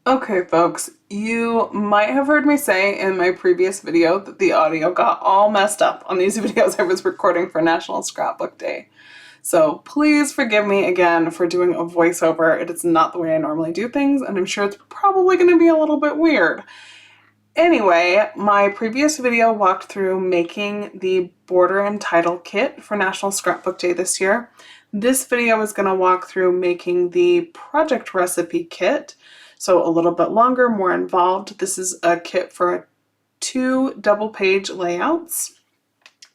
Okay, folks, you might have heard me say in my previous video that the audio got all messed up on these videos I was recording for National Scrapbook Day. So please forgive me again for doing a voiceover. It is not the way I normally do things, and I'm sure it's probably going to be a little bit weird. Anyway, my previous video walked through making the border and title kit for National Scrapbook Day this year. This video is going to walk through making the project recipe kit. So a little bit longer, more involved. This is a kit for 2 double-page layouts,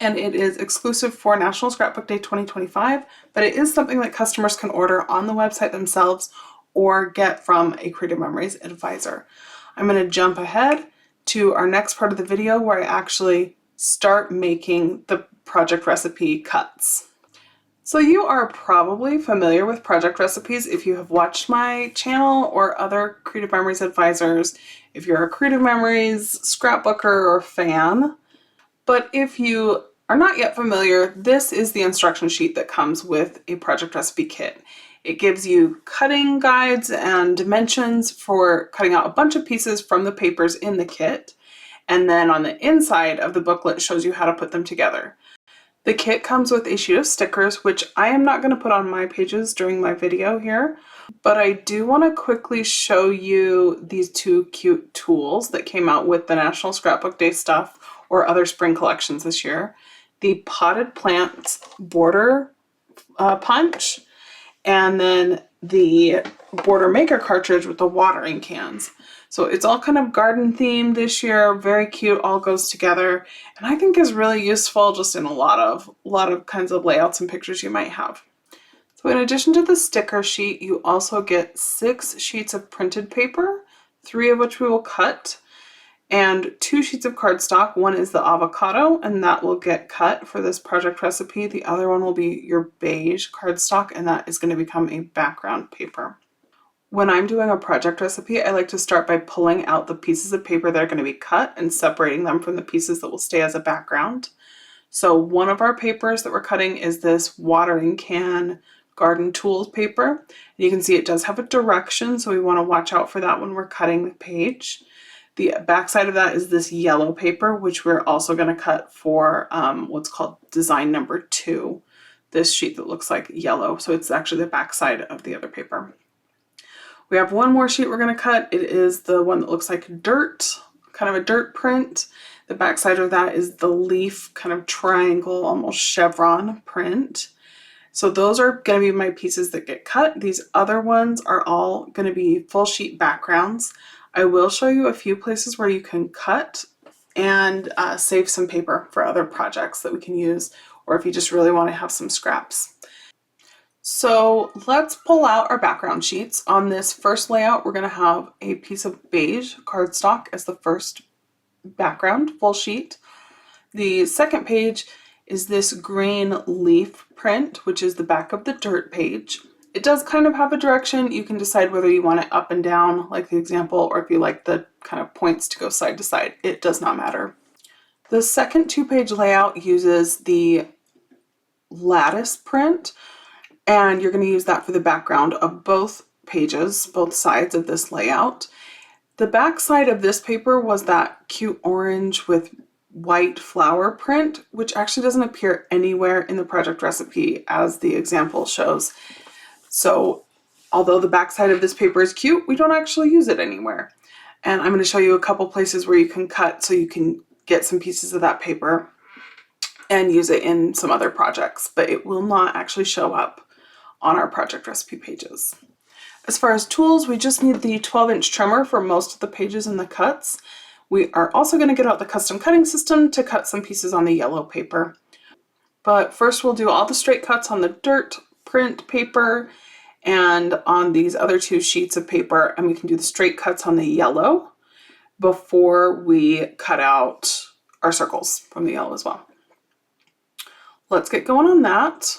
and it is exclusive for National Scrapbook Day 2025, but it is something that customers can order on the website themselves or get from a Creative Memories advisor. I'm going to jump ahead to our next part of the video where I actually start making the project recipe cuts. So you are probably familiar with project recipes if you have watched my channel or other Creative Memories advisors, if you're a Creative Memories scrapbooker or fan. But if you are not yet familiar, this is the instruction sheet that comes with a project recipe kit. It gives you cutting guides and dimensions for cutting out a bunch of pieces from the papers in the kit. And then on the inside of the booklet shows you how to put them together. The kit comes with a sheet of stickers, which I am not going to put on my pages during my video here, but I do want to quickly show you these 2 cute tools that came out with the National Scrapbook Day stuff or other spring collections this year. The Potted Plants Border Punch, and then the Border Maker cartridge with the watering cans. So it's all kind of garden themed this year, very cute, all goes together, and I think is really useful just in a lot of kinds of layouts and pictures you might have. So in addition to the sticker sheet, you also get 6 sheets of printed paper, 3 of which we will cut, and 2 sheets of cardstock. One is the avocado, and that will get cut for this project recipe. The other one will be your beige cardstock, and that is going to become a background paper. When I'm doing a project recipe, I like to start by pulling out the pieces of paper that are going to be cut and separating them from the pieces that will stay as a background. So one of our papers that we're cutting is this watering can garden tools paper. And you can see it does have a direction, so we want to watch out for that when we're cutting the page. The backside of that is this yellow paper, which we're also going to cut for what's called design number 2, this sheet that looks like yellow. So it's actually the backside of the other paper. We have one more sheet we're going to cut. It is the one that looks like dirt, kind of a dirt print. The backside of that is the leaf kind of triangle, almost chevron print. So those are going to be my pieces that get cut. These other ones are all going to be full sheet backgrounds. I will show you a few places where you can cut and save some paper for other projects that we can use, or if you just really want to have some scraps. So let's pull out our background sheets. On this first layout, we're going to have a piece of beige cardstock as the first background, full sheet. The second page is this green leaf print, which is the back of the dirt page. It does kind of have a direction. You can decide whether you want it up and down, like the example, or if you like the kind of points to go side to side. It does not matter. The second 2-page layout uses the lattice print, and you're going to use that for the background of both pages, both sides of this layout. The back side of this paper was that cute orange with white flower print, which actually doesn't appear anywhere in the project recipe as the example shows. So although the back side of this paper is cute, we don't actually use it anywhere. And I'm going to show you a couple places where you can cut so you can get some pieces of that paper and use it in some other projects, but it will not actually show up on our project recipe pages. As far as tools, we just need the 12-inch trimmer for most of the pages and the cuts. We are also going to get out the custom cutting system to cut some pieces on the yellow paper. But first we'll do all the straight cuts on the dirt print paper and on these other 2 sheets of paper, and we can do the straight cuts on the yellow before we cut out our circles from the yellow as well. Let's get going on that.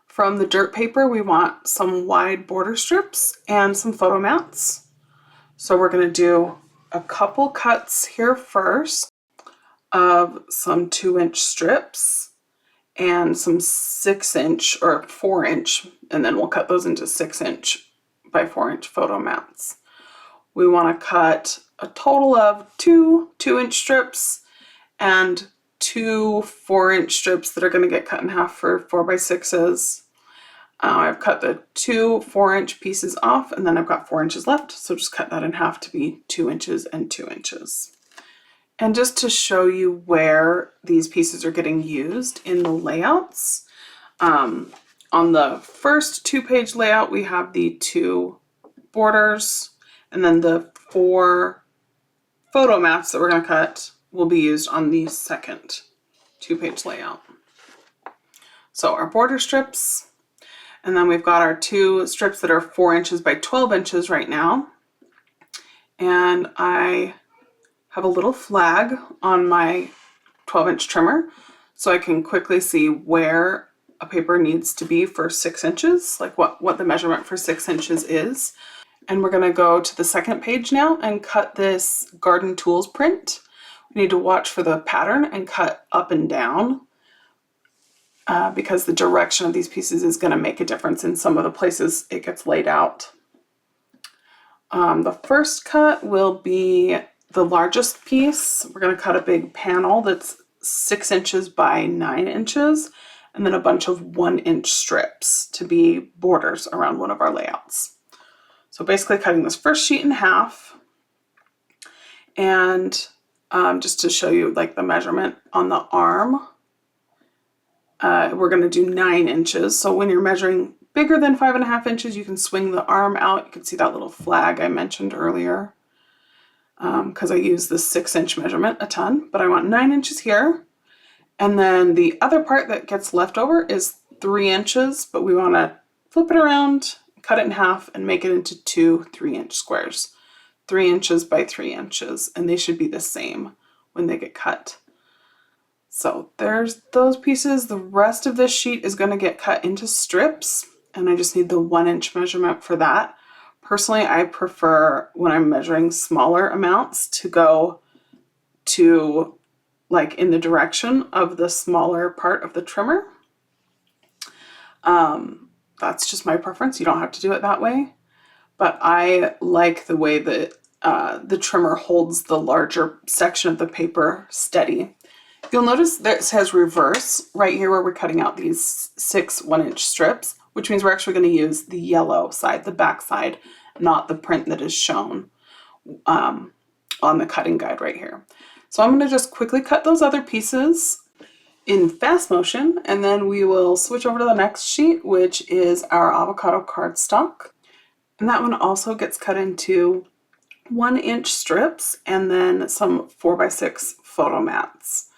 From the dirt paper, we want some wide border strips and some photo mats. So we're going to do a couple cuts here first of some 2-inch strips and some 6-inch or 4-inch, and then we'll cut those into 6-inch by 4-inch photo mats. we want to cut a total of two 2-inch strips and two 4-inch strips that are going to get cut in half for 4x6s. I've cut the two 4-inch pieces off, and then I've got 4 inches left, so just cut that in half to be 2 inches and 2 inches. And just to show you where these pieces are getting used in the layouts, on the first 2-page layout we have the 2 borders, and then the 4 photo mats that we're going to cut will be used on the second 2-page layout. So our border strips, and then we've got our 2 strips that are 4 inches by 12 inches right now. And I have a little flag on my 12-inch trimmer so I can quickly see where a paper needs to be for 6 inches, like what the measurement for 6 inches is. And we're going to go to the second page now and cut this garden tools print. We need to watch for the pattern and cut up and down because the direction of these pieces is going to make a difference in some of the places it gets laid out. The first cut will be the largest piece. We're going to cut a big panel that's 6 inches by 9 inches, and then a bunch of 1-inch strips to be borders around one of our layouts. So basically cutting this first sheet in half, and just to show you like the measurement on the arm, we're going to do 9 inches. So when you're measuring bigger than 5.5 inches, you can swing the arm out. You can see that little flag I mentioned earlier, because I use the 6-inch measurement a ton, but I want 9 inches here. And then the other part that gets left over is 3 inches, but we want to flip it around, cut it in half, and make it into 2 3-inch squares, 3 inches by 3 inches, and they should be the same when they get cut. So there's those pieces. The rest of this sheet is going to get cut into strips, and I just need the 1-inch measurement for that. Personally, I prefer when I'm measuring smaller amounts to go to like in the direction of the smaller part of the trimmer. That's just my preference. You don't have to do it that way, but I like the way that the trimmer holds the larger section of the paper steady. You'll notice that it says reverse right here where we're cutting out these 6 1-inch strips, which means we're actually going to use the yellow side, the back side, not the print that is shown on the cutting guide right here. So I'm going to just quickly cut those other pieces in fast motion, and then we will switch over to the next sheet, which is our avocado cardstock. And that one also gets cut into 1-inch strips and then some 4x6 photo mats.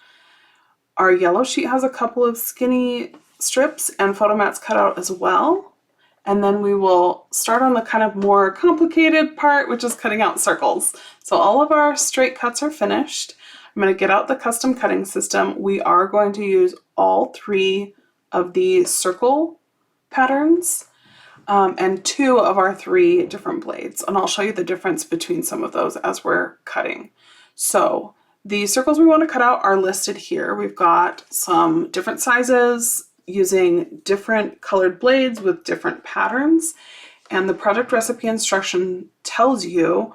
Our yellow sheet has a couple of skinny strips and photo mats cut out as well. And then we will start on the kind of more complicated part, which is cutting out circles. So all of our straight cuts are finished. I'm going to get out the custom cutting system. We are going to use all 3 of the circle patterns and 2 of our 3 different blades. And I'll show you the difference between some of those as we're cutting. So the circles we want to cut out are listed here. We've got some different sizes using different colored blades with different patterns. And the project recipe instruction tells you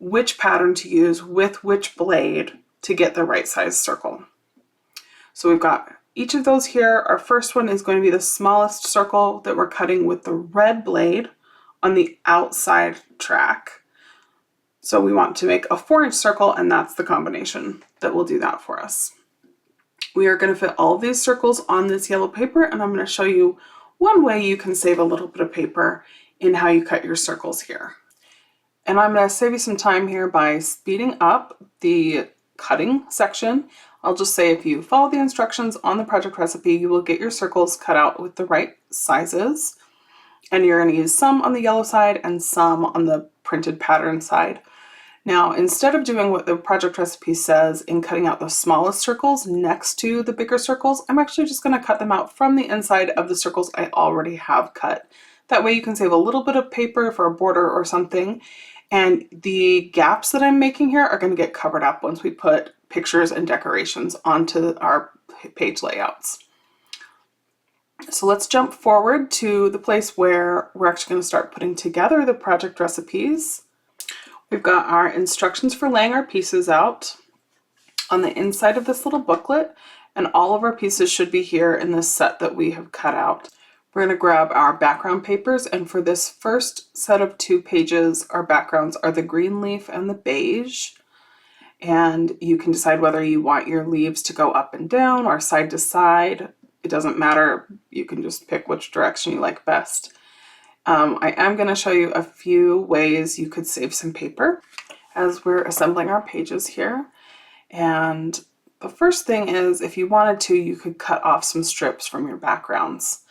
which pattern to use with which blade to get the right size circle. So we've got each of those here. Our first one is going to be the smallest circle that we're cutting with the red blade on the outside track. So we want to make a 4-inch circle, and that's the combination that will do that for us. We are going to fit all of these circles on this yellow paper, and I'm going to show you one way you can save a little bit of paper in how you cut your circles here. And I'm going to save you some time here by speeding up the cutting section. I'll just say if you follow the instructions on the project recipe, you will get your circles cut out with the right sizes. And you're going to use some on the yellow side and some on the printed pattern side. Now, instead of doing what the project recipe says in cutting out the smallest circles next to the bigger circles, I'm actually just going to cut them out from the inside of the circles I already have cut. That way you can save a little bit of paper for a border or something. And the gaps that I'm making here are going to get covered up once we put pictures and decorations onto our page layouts. So let's jump forward to the place where we're actually going to start putting together the project recipes. We've got our instructions for laying our pieces out on the inside of this little booklet, and all of our pieces should be here in this set that we have cut out. We're going to grab our background papers, and for this first set of 2 pages, our backgrounds are the green leaf and the beige. And you can decide whether you want your leaves to go up and down or side to side. It doesn't matter. You can just pick which direction you like best. I am going to show you a few ways you could save some paper as we're assembling our pages here. And the first thing is, if you wanted to, you could cut off some strips from your backgrounds.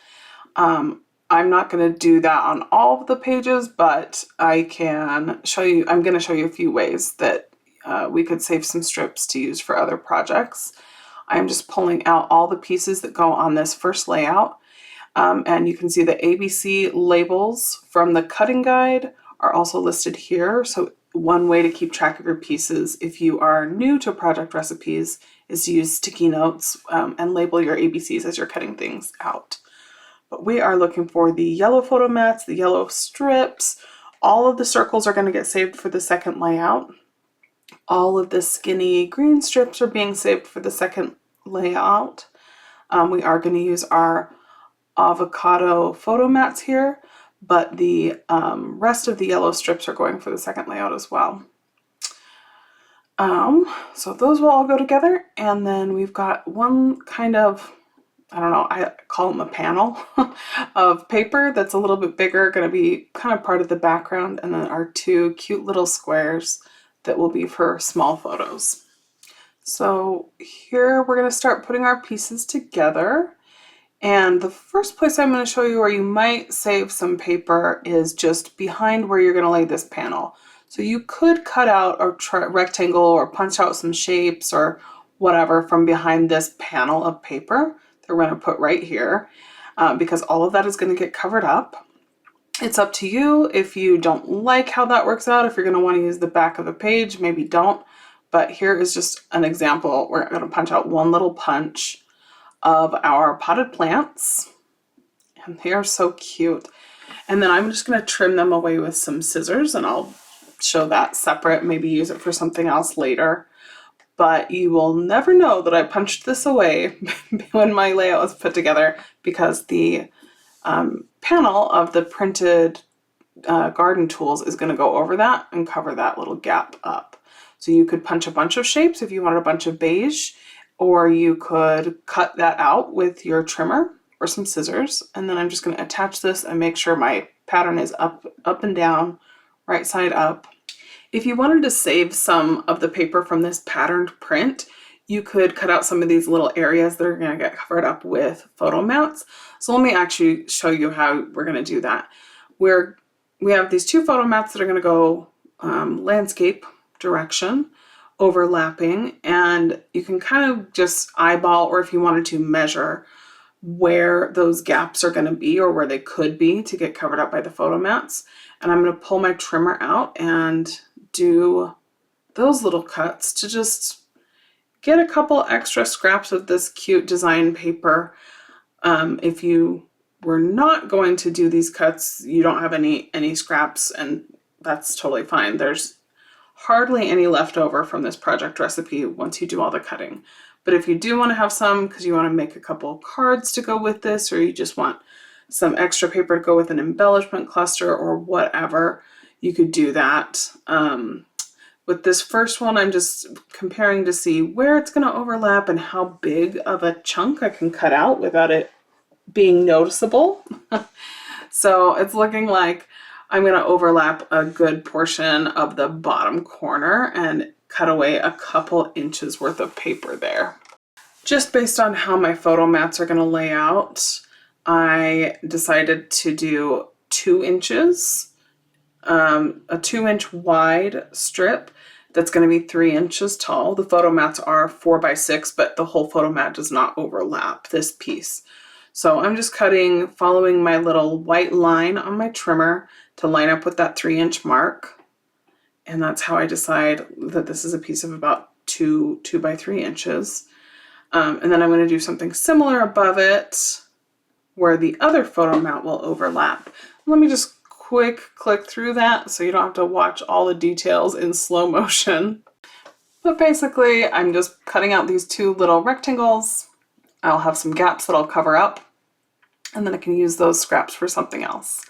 I'm not going to do that on all of the pages, but I can show you, I'm going to show you a few ways that we could save some strips to use for other projects. I'm just pulling out all the pieces that go on this first layout. And you can see the ABC labels from the cutting guide are also listed here. So one way to keep track of your pieces if you are new to project recipes is to use sticky notes and label your ABCs as you're cutting things out. But we are looking for the yellow photo mats, the yellow strips. All of the circles are going to get saved for the second layout. All of the skinny green strips are being saved for the second layout. We are going to use our avocado photo mats here, but the rest of the yellow strips are going for the second layout as well. So those will all go together, and then we've got one kind of, I don't know, I call them a panel of paper that's a little bit bigger, going to be kind of part of the background, and then our 2 cute little squares that will be for small photos. So here we're going to start putting our pieces together. And the first place I'm going to show you where you might save some paper is just behind where you're going to lay this panel. So you could cut out a rectangle or punch out some shapes or whatever from behind this panel of paper that we're going to put right here, because all of that is going to get covered up. It's up to you if you don't like how that works out. If you're going to want to use the back of the page, maybe don't. But here is just an example. We're going to punch out one little punch of our potted plants, and they are so cute. And then I'm just going to trim them away with some scissors, and I'll show that separate, maybe use it for something else later. But you will never know that I punched this away when my layout was put together, because the panel of the printed garden tools is going to go over that and cover that little gap up. So you could punch a bunch of shapes if you wanted a bunch of beige, or you could cut that out with your trimmer or some scissors. And then I'm just going to attach this and make sure my pattern is up and down, right side up. If you wanted to save some of the paper from this patterned print, you could cut out some of these little areas that are going to get covered up with photo mats. So let me actually show you how we're going to do that. We have these 2 photo mats that are going to go landscape direction, overlapping, and you can kind of just eyeball, or if you wanted to measure where those gaps are going to be or where they could be to get covered up by the photo mats. And I'm going to pull my trimmer out and do those little cuts to just get a couple extra scraps of this cute design paper. If you were not going to do these cuts, you don't have any scraps, and that's totally fine. There's hardly any left over from this project recipe once you do all the cutting. But if you do want to have some because you want to make a couple cards to go with this, or you just want some extra paper to go with an embellishment cluster or whatever, you could do that. With this first one, I'm just comparing to see where it's going to overlap and how big of a chunk I can cut out without it being noticeable. So it's looking like I'm going to overlap a good portion of the bottom corner and cut away a couple inches worth of paper there. Just based on how my photo mats are going to lay out, I decided to do 2 inches, a 2-inch wide strip that's going to be 3 inches tall. The photo mats are 4 by 6, but the whole photo mat does not overlap this piece. So I'm just cutting, following my little white line on my trimmer to line up with that 3-inch mark. And that's how I decide that this is a piece of about 2 by 3 inches. And then I'm going to do something similar above it where the other photo mat will overlap. Let me just quick click through that so you don't have to watch all the details in slow motion. But basically, I'm just cutting out these two little rectangles. I'll have some gaps that I'll cover up, and then I can use those scraps for something else.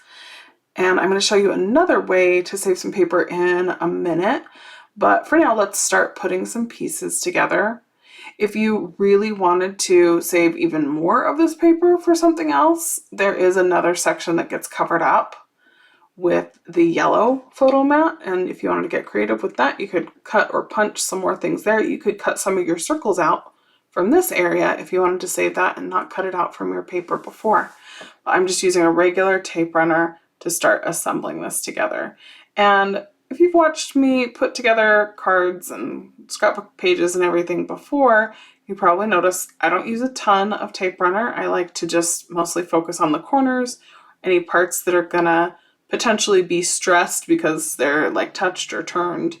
And I'm going to show you another way to save some paper in a minute. But for now, let's start putting some pieces together. If you really wanted to save even more of this paper for something else, there is another section that gets covered up with the yellow photo mat. And if you wanted to get creative with that, you could cut or punch some more things there. You could cut some of your circles out from this area if you wanted to save that and not cut it out from your paper before. I'm just using a regular tape runner to start assembling this together. And if you've watched me put together cards and scrapbook pages and everything before, you probably notice I don't use a ton of tape runner. I like to just mostly focus on the corners, any parts that are gonna potentially be stressed because they're like touched or turned.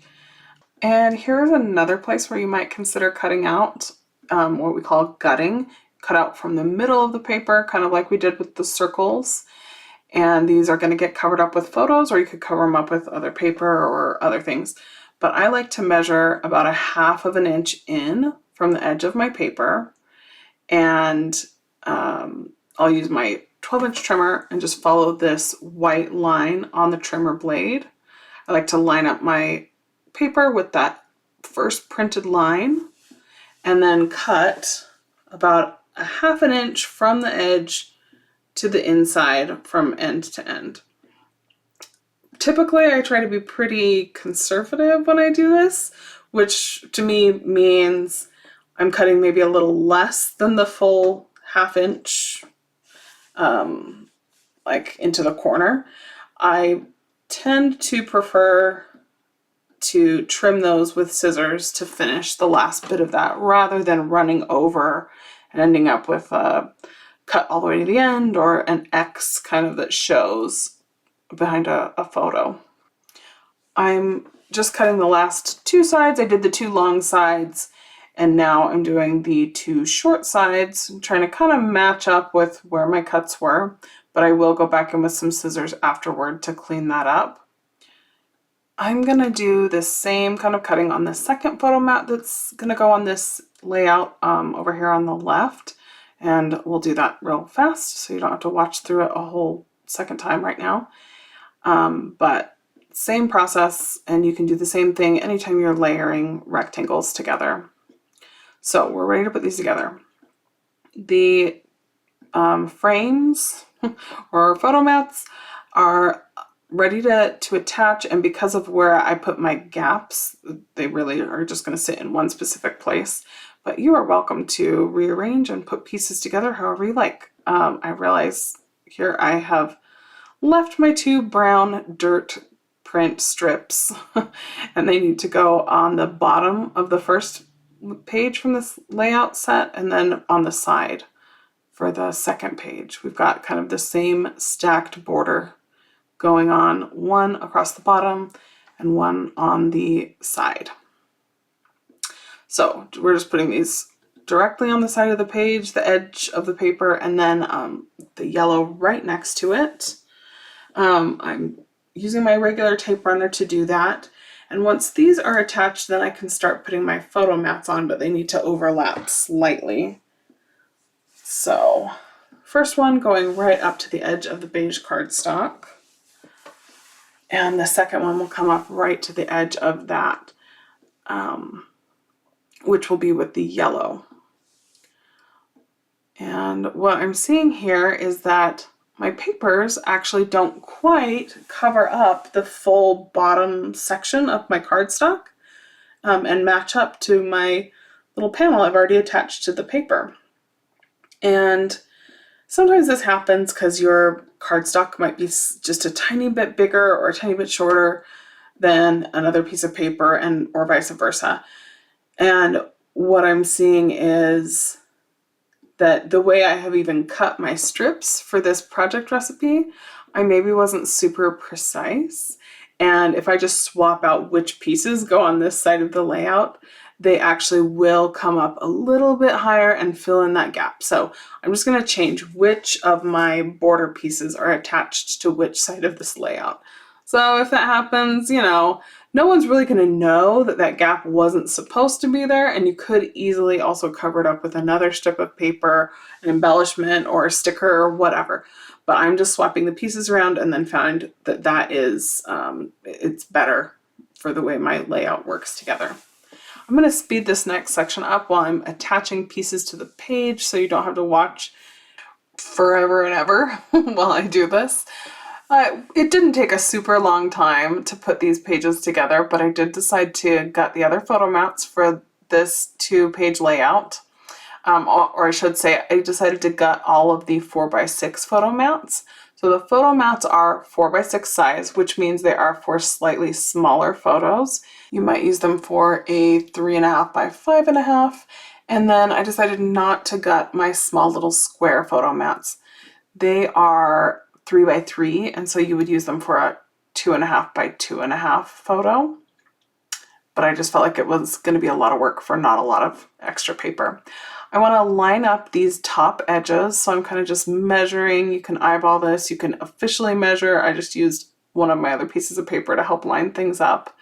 And here's another place where you might consider cutting out what we call gutting. Cut out from the middle of the paper, kind of like we did with the circles. And these are going to get covered up with photos, or you could cover them up with other paper or other things. But I like to measure about 1/2 of an inch in from the edge of my paper. And I'll use my 12-inch trimmer and just follow this white line on the trimmer blade. I like to line up my paper with that first printed line and then cut about 1/2 an inch from the edge to the inside from end to end. Typically, I try to be pretty conservative when I do this, which to me means I'm cutting maybe a little less than the full 1/2 inch like into the corner. I tend to prefer to trim those with scissors to finish the last bit of that rather than running over and ending up with a cut all the way to the end or an X kind of that shows behind a photo. I'm just cutting the last 2 sides. I did the 2 long sides and now I'm doing the 2 short sides. I'm trying to kind of match up with where my cuts were, but I will go back in with some scissors afterward to clean that up. I'm gonna do the same kind of cutting on the second photo mat that's gonna go on this layout over here on the left. And we'll do that real fast so you don't have to watch through it a whole second time right now. But same process, and you can do the same thing anytime you're layering rectangles together. So we're ready to put these together. The frames or photo mats are ready to attach, and because of where I put my gaps, they really are just going to sit in one specific place. But you are welcome to rearrange and put pieces together however you like. I realize here I have left my 2 brown dirt print strips and they need to go on the bottom of the first page from this layout set and then on the side for the second page. We've got kind of the same stacked border going on, one across the bottom and one on the side. So we're just putting these directly on the side of the page, the edge of the paper, and then the yellow right next to it. I'm using my regular tape runner to do that. And once these are attached, then I can start putting my photo mats on, but they need to overlap slightly. So first one going right up to the edge of the beige cardstock. And the second one will come up right to the edge of that, which will be with the yellow. And what I'm seeing here is that my papers actually don't quite cover up the full bottom section of my cardstock and match up to my little panel I've already attached to the paper. And sometimes this happens because your cardstock might be just a tiny bit bigger or a tiny bit shorter than another piece of paper, and or vice versa. And what I'm seeing is that the way I have even cut my strips for this project recipe, I maybe wasn't super precise. And if I just swap out which pieces go on this side of the layout, they actually will come up a little bit higher and fill in that gap. So I'm just going to change which of my border pieces are attached to which side of this layout. So if that happens, you know, no one's really going to know that that gap wasn't supposed to be there, and you could easily also cover it up with another strip of paper, an embellishment, or a sticker, or whatever. But I'm just swapping the pieces around and then found that that is, it's better for the way my layout works together. I'm going to speed this next section up while I'm attaching pieces to the page so you don't have to watch forever and ever while I do this. It didn't take a super long time to put these pages together, but I did decide to gut the other photo mats for this 2-page layout. Or I should say, I decided to gut all of the 4x6 photo mats. So the photo mats are 4x6 size, which means they are for slightly smaller photos. You might use them for a 3.5 by 5.5. And then I decided not to gut my small little square photo mats. They are 3x3, and so you would use them for a 2.5 by 2.5 photo. But I just felt like it was going to be a lot of work for not a lot of extra paper. I want to line up these top edges, so I'm kind of just measuring. You can eyeball this, you can officially measure. I just used one of my other pieces of paper to help line things up.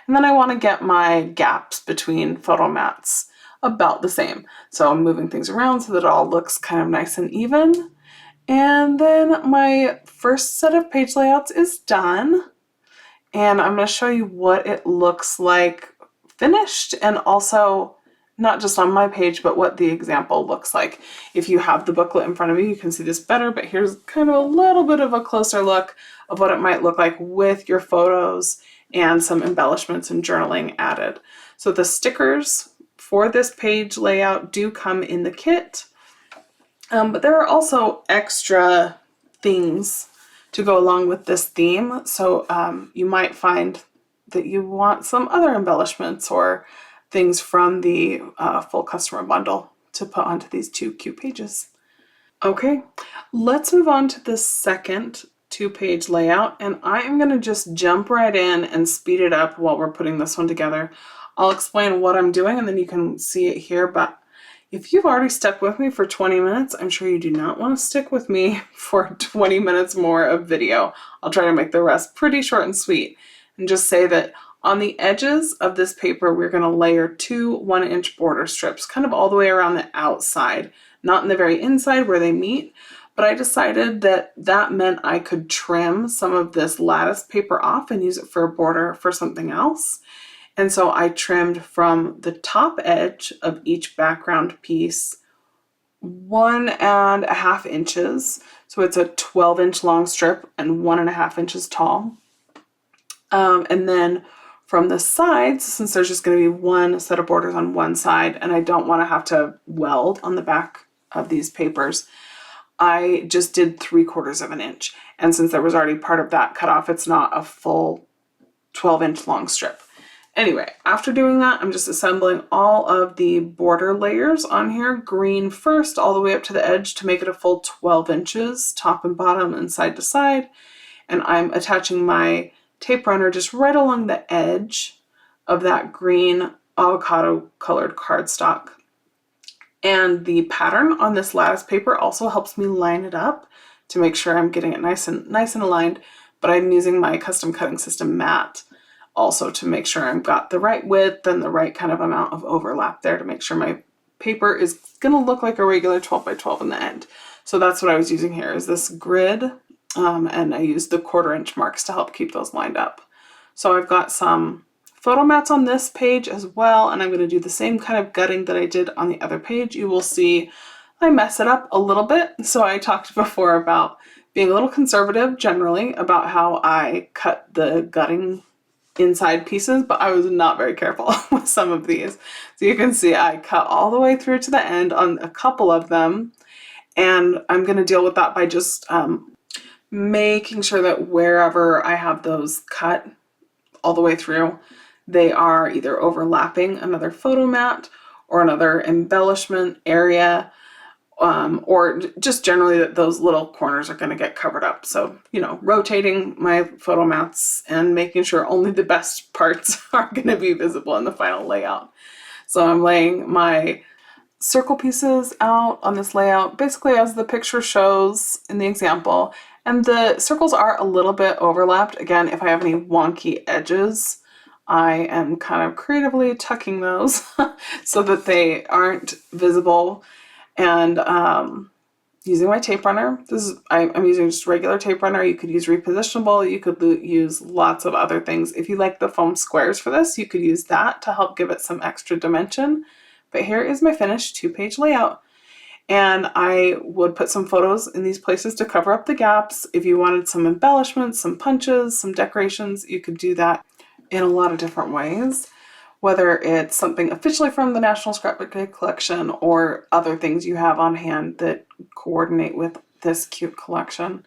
And then I want to get my gaps between photo mats about the same. So I'm moving things around so that it all looks kind of nice and even. And then my first set of page layouts is done. And I'm going to show you what it looks like finished, and also not just on my page, but what the example looks like. If you have the booklet in front of you, you can see this better, but here's kind of a little bit of a closer look of what it might look like with your photos and some embellishments and journaling added. So the stickers for this page layout do come in the kit, but there are also extra things to go along with this theme. So you might find that you want some other embellishments or things from the full customer bundle to put onto these 2 cute pages. Okay, let's move on to the second 2-page layout, and I am going to just jump right in and speed it up while we're putting this one together. I'll explain what I'm doing and then you can see it here, but if you've already stuck with me for 20 minutes, I'm sure you do not want to stick with me for 20 minutes more of video. I'll try to make the rest pretty short and sweet, and just say that on the edges of this paper, we're going to layer 2 1-inch border strips, kind of all the way around the outside, not in the very inside where they meet. But I decided that that meant I could trim some of this lattice paper off and use it for a border for something else. And so I trimmed from the top edge of each background piece 1.5 inches. So it's a 12-inch long strip and 1.5 inches tall. And then from the sides, since there's just going to be one set of borders on one side and I don't want to have to weld on the back of these papers, I just did 3/4 inch. And since there was already part of that cut off, it's not a full 12-inch long strip. Anyway, after doing that, I'm just assembling all of the border layers on here, green first, all the way up to the edge to make it a full 12 inches, top and bottom and side to side. And I'm attaching my tape runner just right along the edge of that green avocado colored cardstock. And the pattern on this lattice paper also helps me line it up to make sure I'm getting it nice and aligned, but I'm using my custom cutting system mat also to make sure I've got the right width and the right kind of amount of overlap there to make sure my paper is going to look like a regular 12 by 12 in the end. So that's what I was using here, is this grid, and I used the 1/4 inch marks to help keep those lined up. So I've got some photo mats on this page as well, and I'm going to do the same kind of gutting that I did on the other page. You will see I mess it up a little bit. So I talked before about being a little conservative generally about how I cut the gutting inside pieces, but I was not very careful with some of these. So you can see I cut all the way through to the end on a couple of them, and I'm going to deal with that by just making sure that wherever I have those cut all the way through, they are either overlapping another photo mat or another embellishment area, or just generally that those little corners are going to get covered up. So, you know, rotating my photo mats and making sure only the best parts are going to be visible in the final layout. So I'm laying my circle pieces out on this layout, basically as the picture shows in the example. And the circles are a little bit overlapped. Again, if I have any wonky edges, I am kind of creatively tucking those so that they aren't visible. And using my tape runner, I'm using just regular tape runner. You could use repositionable. You could use lots of other things. If you like the foam squares for this, you could use that to help give it some extra dimension. But here is my finished 2-page layout. And I would put some photos in these places to cover up the gaps. If you wanted some embellishments, some punches, some decorations, you could do that in a lot of different ways. Whether it's something officially from the National Scrapbook Day collection or other things you have on hand that coordinate with this cute collection.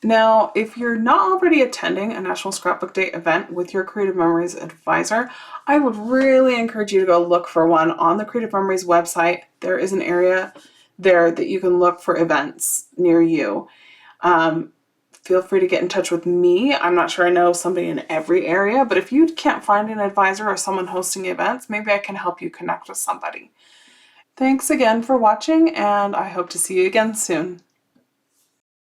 Now, if you're not already attending a National Scrapbook Day event with your Creative Memories advisor, I would really encourage you to go look for one on the Creative Memories website. There is an area there that you can look for events near you. Feel free to get in touch with me. I'm not sure I know somebody in every area, but if you can't find an advisor or someone hosting events, maybe I can help you connect with somebody. Thanks again for watching, and I hope to see you again soon.